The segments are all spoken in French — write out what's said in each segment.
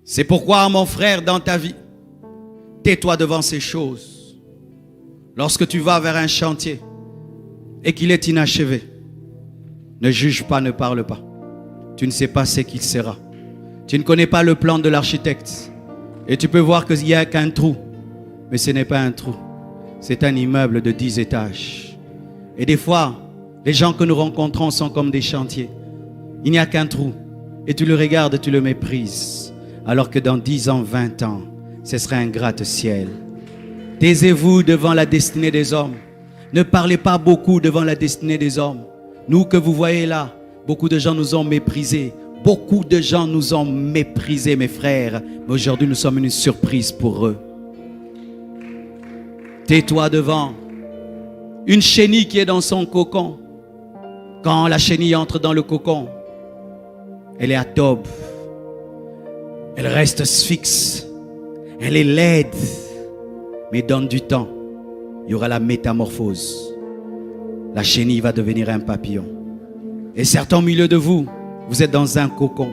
C'est pourquoi, mon frère, dans ta vie, tais-toi devant ces choses. Lorsque tu vas vers un chantier et qu'il est inachevé, ne juge pas, ne parle pas. Tu ne sais pas ce qu'il sera. Tu ne connais pas le plan de l'architecte. Et tu peux voir qu'il n'y a qu'un trou. Mais ce n'est pas un trou. C'est un immeuble de 10 étages. Et des fois, les gens que nous rencontrons sont comme des chantiers. Il n'y a qu'un trou. Et tu le regardes, tu le méprises. Alors que dans 10 ans, 20 ans, ce serait un gratte-ciel. Taisez-vous devant la destinée des hommes. Ne parlez pas beaucoup devant la destinée des hommes. Nous que vous voyez là, beaucoup de gens nous ont méprisés. Beaucoup de gens nous ont méprisés, mes frères. Mais aujourd'hui, nous sommes une surprise pour eux. Tais-toi devant une chenille qui est dans son cocon. Quand la chenille entre dans le cocon, elle est atobe. Elle reste fixe. Elle est laide. Mais donne du temps. Il y aura la métamorphose. La chenille va devenir un papillon. Et certains au milieu de vous, vous êtes dans un cocon.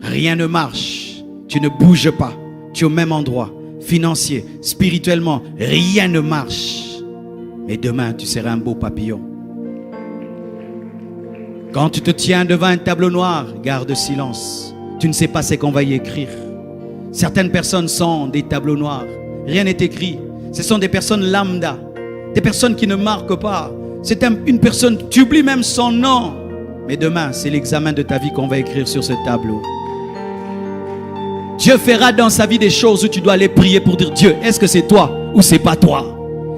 Rien ne marche. Tu ne bouges pas. Tu es au même endroit. Financier, spirituellement, rien ne marche. Mais demain, tu seras un beau papillon. Quand tu te tiens devant un tableau noir, garde silence. Tu ne sais pas ce qu'on va y écrire. Certaines personnes sont des tableaux noirs. Rien n'est écrit. Ce sont des personnes lambda. Des personnes qui ne marquent pas. C'est une personne, tu oublies même son nom. Mais demain, c'est l'examen de ta vie qu'on va écrire sur ce tableau. Dieu fera dans sa vie des choses où tu dois aller prier pour dire: Dieu, est-ce que c'est toi ou c'est pas toi?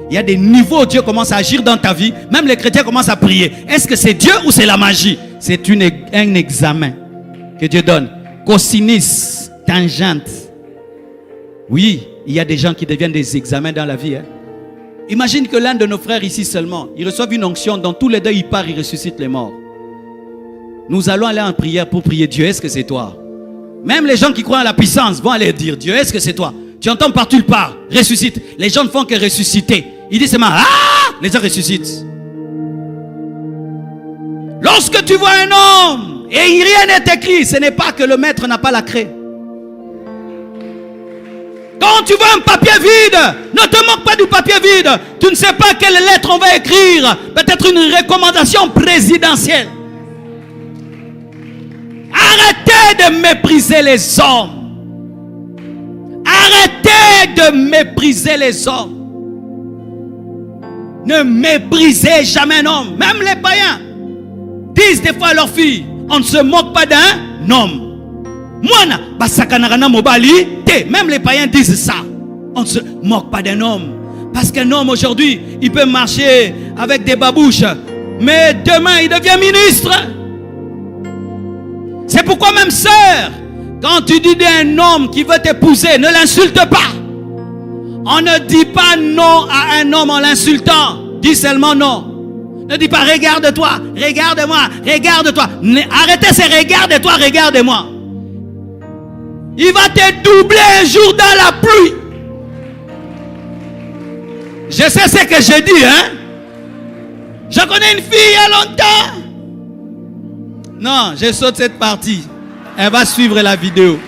Il y a des niveaux où Dieu commence à agir dans ta vie. Même les chrétiens commencent à prier. Est-ce que c'est Dieu ou c'est la magie? C'est un examen que Dieu donne. Cosinus, tangente. Oui, il y a des gens qui deviennent des examens dans la vie. Imagine que l'un de nos frères ici seulement, il reçoit une onction, dans tous les deux il part, il ressuscite les morts. Nous allons aller en prière pour prier: Dieu, est-ce que c'est toi? Même les gens qui croient à la puissance vont aller dire: Dieu, est-ce que c'est toi? Tu entends partout, il part, ressuscite. Les gens ne font que ressusciter. Il dit seulement: ah! Les gens ressuscitent. Lorsque tu vois un homme et rien n'est écrit, ce n'est pas que le maître n'a pas la craie. Quand tu vois un papier vide, ne te moque pas du papier vide. Tu ne sais pas quelle lettre on va écrire. Peut-être une recommandation présidentielle. Arrêtez de mépriser les hommes. Arrêtez de mépriser les hommes. Ne méprisez jamais un homme. Même les païens disent des fois à leurs filles: on ne se moque pas d'un homme. Même les païens disent ça. On ne se moque pas d'un homme. Parce qu'un homme aujourd'hui, il peut marcher avec des babouches, mais demain il devient ministre. C'est pourquoi même sœur, quand tu dis d'un homme qui veut t'épouser, ne l'insulte pas. On ne dit pas non à un homme en l'insultant. Dis seulement non. Ne dis pas: regarde-toi, regarde-moi, regarde-toi. Arrêtez ces regarde-toi, regarde-moi. Il va te doubler un jour dans la pluie. Je sais ce que j'ai dit, hein. Je connais une fille il y a longtemps. Non, je saute cette partie. Elle va suivre la vidéo.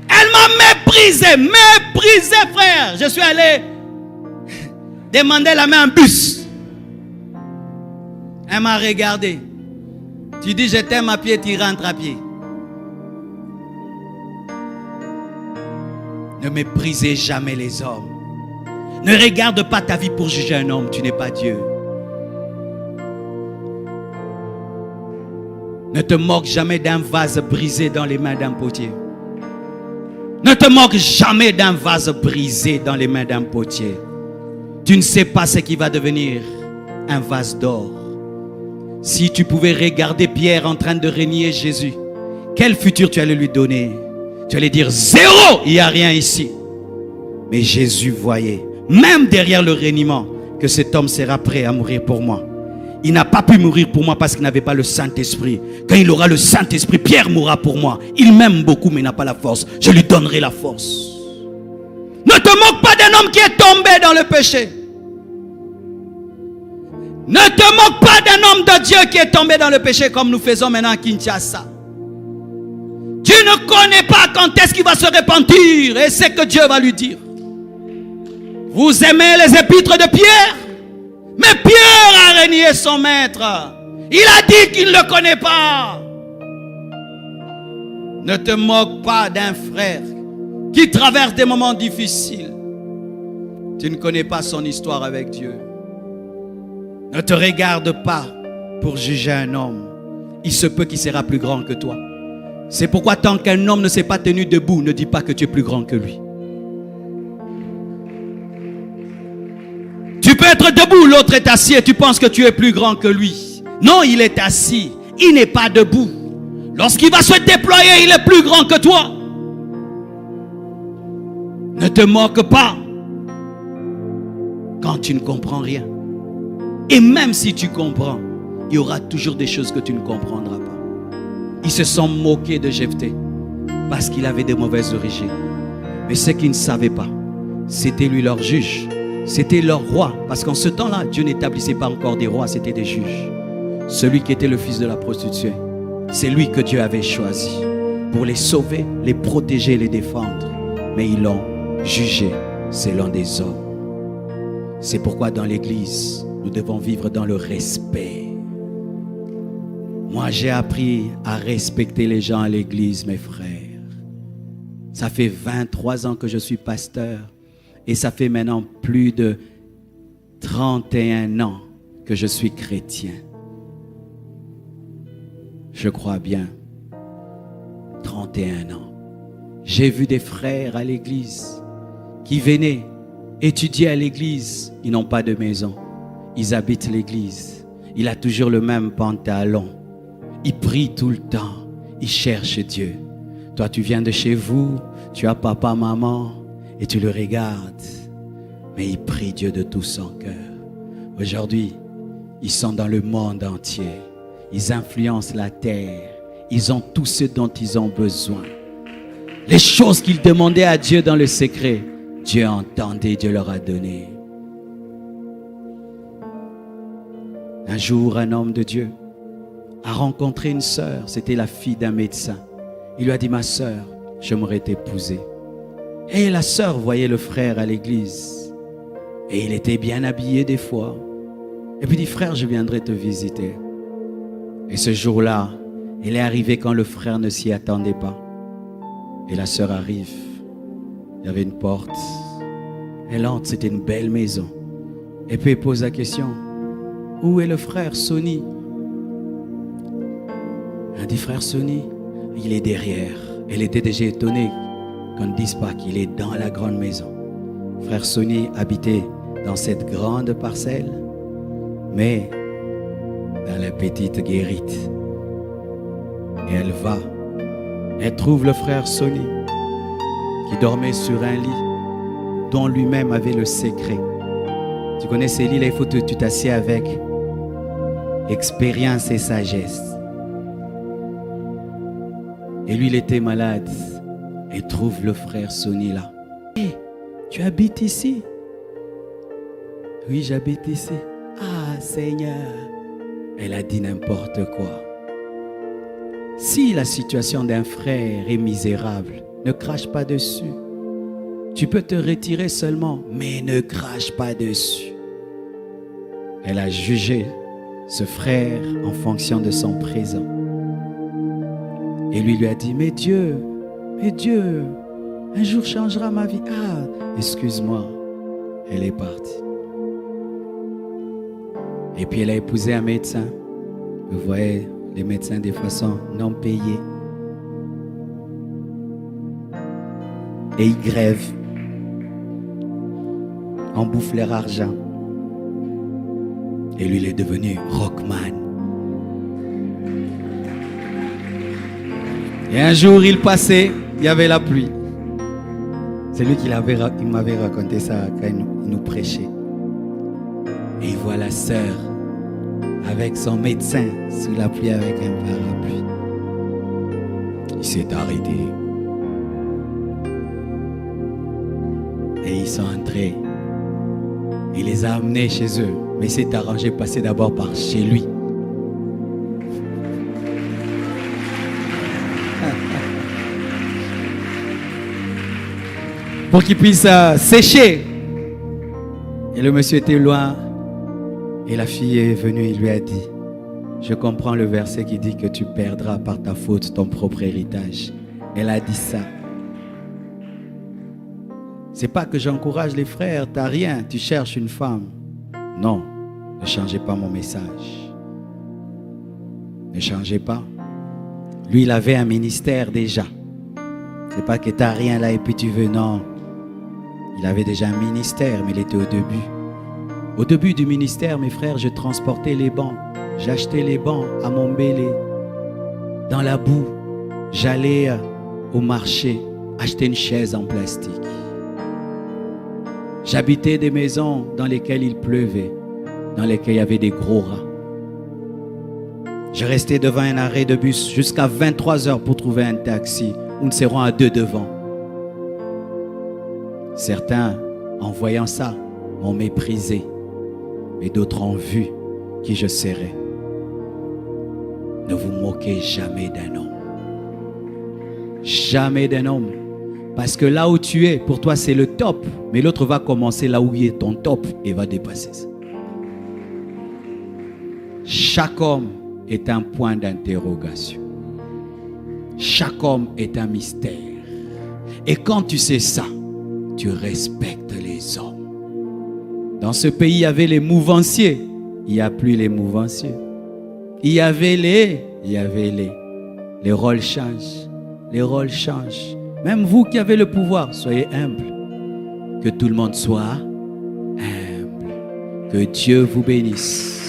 Elle m'a méprisé, frère. Je suis allé demander la main en bus. Elle m'a regardé. Tu dis: je t'aime à pied, tu rentres à pied. Ne méprisez jamais les hommes. Ne regarde pas ta vie pour juger un homme. Tu n'es pas Dieu. Ne te moque jamais d'un vase brisé dans les mains d'un potier. Ne te moque jamais d'un vase brisé dans les mains d'un potier. Tu ne sais pas ce qui va devenir un vase d'or. Si tu pouvais regarder Pierre en train de renier Jésus, quel futur tu allais lui donner? Tu allais dire: zéro, il n'y a rien ici. Mais Jésus voyait, même derrière le reniement, que cet homme sera prêt à mourir pour moi. Il n'a pas pu mourir pour moi parce qu'il n'avait pas le Saint-Esprit. Quand il aura le Saint-Esprit, Pierre mourra pour moi. Il m'aime beaucoup mais n'a pas la force. Je lui donnerai la force. Ne te moque pas d'un homme qui est tombé dans le péché. Ne te moque pas d'un homme de Dieu qui est tombé dans le péché comme nous faisons maintenant à Kinshasa. Tu ne connais pas quand est-ce qu'il va se repentir. Et c'est que Dieu va lui dire. Vous aimez les épîtres de Pierre? Mais Pierre a renié son maître. Il a dit qu'il ne le connaît pas. Ne te moque pas d'un frère qui traverse des moments difficiles. Tu ne connais pas son histoire avec Dieu. Ne te regarde pas pour juger un homme. Il se peut qu'il sera plus grand que toi. C'est pourquoi tant qu'un homme ne s'est pas tenu debout, ne dis pas que tu es plus grand que lui. Tu peux être debout, l'autre est assis et tu penses que tu es plus grand que lui. Non, il est assis, il n'est pas debout. Lorsqu'il va se déployer, il est plus grand que toi. Ne te moque pas quand tu ne comprends rien. Et même si tu comprends, il y aura toujours des choses que tu ne comprendras pas. Ils se sont moqués de Jephthé parce qu'il avait de mauvaises origines. Mais ce qu'ils ne savaient pas, c'était lui leur juge. C'était leur roi. Parce qu'en ce temps-là, Dieu n'établissait pas encore des rois, c'était des juges. Celui qui était le fils de la prostituée, c'est lui que Dieu avait choisi pour les sauver, les protéger, les défendre. Mais ils l'ont jugé selon des hommes. C'est pourquoi dans l'église, nous devons vivre dans le respect. Moi, j'ai appris à respecter les gens à l'église, mes frères. Ça fait 23 ans que je suis pasteur et ça fait maintenant plus de 31 ans que je suis chrétien. Je crois bien. 31 ans. J'ai vu des frères à l'église qui venaient étudier à l'église. Ils n'ont pas de maison. Ils habitent l'église. Il a toujours le même pantalon. Il prie tout le temps. Il cherche Dieu. Toi, tu viens de chez vous. Tu as papa, maman. Et tu le regardes. Mais il prie Dieu de tout son cœur. Aujourd'hui, ils sont dans le monde entier. Ils influencent la terre. Ils ont tout ce dont ils ont besoin. Les choses qu'ils demandaient à Dieu dans le secret, Dieu entendait, Dieu leur a donné. Un jour, un homme de Dieu a rencontré une sœur. C'était la fille d'un médecin. Il lui a dit, ma sœur, j'aimerais t'épouser. Et la sœur voyait le frère à l'église. Et il était bien habillé des fois. Et puis il dit, frère, je viendrai te visiter. Et ce jour-là, elle est arrivée quand le frère ne s'y attendait pas. Et la sœur arrive. Il y avait une porte. Elle entre, c'était une belle maison. Et puis elle pose la question, où est le frère Sonny? Elle dit, frère Sonny, il est derrière. Elle était déjà étonnée qu'on ne dise pas qu'il est dans la grande maison. Frère Sonny habitait dans cette grande parcelle, mais dans la petite guérite. Et elle va. Elle trouve le frère Sonny qui dormait sur un lit dont lui-même avait le secret. Tu connais ces lits là, il faut que tu t'assieds avec expérience et sagesse. Et lui, il était malade. Et trouve le frère Sonny là. Hey, tu habites ici? Oui, j'habite ici. Ah, Seigneur. Elle a dit n'importe quoi. Si la situation d'un frère est misérable, ne crache pas dessus. Tu peux te retirer seulement, mais ne crache pas dessus. Elle a jugé ce frère en fonction de son présent. Et lui a dit, mais Dieu, un jour changera ma vie. Ah, excuse-moi. Elle est partie. Et puis elle a épousé un médecin. Vous voyez, les médecins des fois sont non payés. Et ils grèvent. On bouffe leur argent. Et lui, il est devenu rockman. Et un jour, il passait, il y avait la pluie. C'est lui qui m'avait raconté ça quand il nous prêchait. Et il voit la sœur avec son médecin sous la pluie avec un parapluie. Il s'est arrêté. Et ils sont entrés. Il les a amenés chez eux. Mais il s'est arrangé de passer d'abord par chez lui. pour qu'il puisse sécher. Et le monsieur était loin. Et la fille est venue et lui a dit, je comprends le verset qui dit que tu perdras par ta faute ton propre héritage. Elle a dit ça. C'est pas que j'encourage les frères, t'as rien, tu cherches une femme. Non, ne changez pas mon message. Ne changez pas. Lui, il avait un ministère déjà. C'est pas que t'as rien là et puis tu veux, non. Il avait déjà un ministère, mais il était au début. Au début du ministère, mes frères, je transportais les bancs. J'achetais les bancs à Montbélé. Dans la boue, j'allais au marché acheter une chaise en plastique. J'habitais des maisons dans lesquelles il pleuvait, dans lesquelles il y avait des gros rats. Je restais devant un arrêt de bus jusqu'à 23 heures pour trouver un taxi où nous serons à 2 devant. Certains, en voyant ça, m'ont méprisé, mais d'autres ont vu qui je serais. Ne vous moquez jamais d'un homme. Jamais d'un homme. Parce que là où tu es, pour toi, c'est le top. Mais l'autre va commencer là où il est ton top et va dépasser ça. Chaque homme est un point d'interrogation. Chaque homme est un mystère. Et quand tu sais ça, tu respectes les hommes. Dans ce pays, il y avait les mouvanciers. Il n'y a plus les mouvanciers. Il y avait les rôles changent. Les rôles changent. Même vous qui avez le pouvoir, soyez humble. Que tout le monde soit humble. Que Dieu vous bénisse.